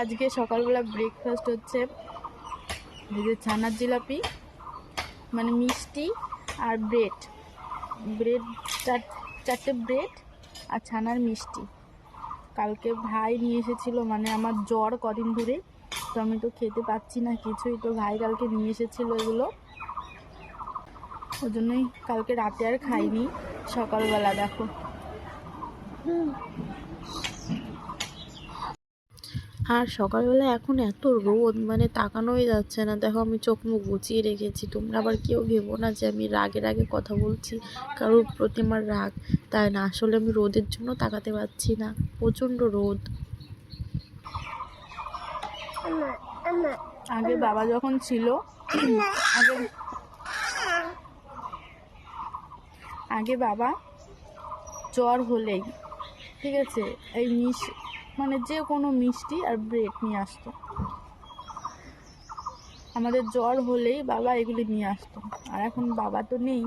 আজকে সকালবেলা ব্রেকফাস্ট হচ্ছে এই যে ছানার জিলাপি, মানে মিষ্টি আর ব্রেড ব্রেড চারটে ব্রেড আর ছানার মিষ্টি। কালকে ভাই নিয়ে এসেছিলো, মানে আমার জ্বর কদিন ধরে, তো আমি তো খেতে পাচ্ছি না কিছুই, তো ভাই কালকে নিয়ে এসেছিলো এগুলো, ওই জন্যই কালকে রাতে আর খাইনি। সকালবেলা দেখো আর সকালবেলা এখন এত রোদ, মানে তাকানোই যাচ্ছে না। দেখো আমি চোখ মুখ গুছিয়ে রেখেছি। তোমরা আবার কেউ ভেবো না যে আমি রাগে কথা বলছি, কারোর প্রতি আমার রাগ তাই না। আসলে আমি রোদের জন্য তাকাতে পারছি না, প্রচণ্ড রোদ। আগে বাবা যখন ছিল, আগে বাবা জ্বর হলেই, ঠিক আছে, এই মানে যে কোনো মিষ্টি আর ব্রেড নিয়ে আসতো। আমাদের জ্বর হলেই বাবা এগুলি নিয়ে আসতো। আর এখন বাবা তো নেই,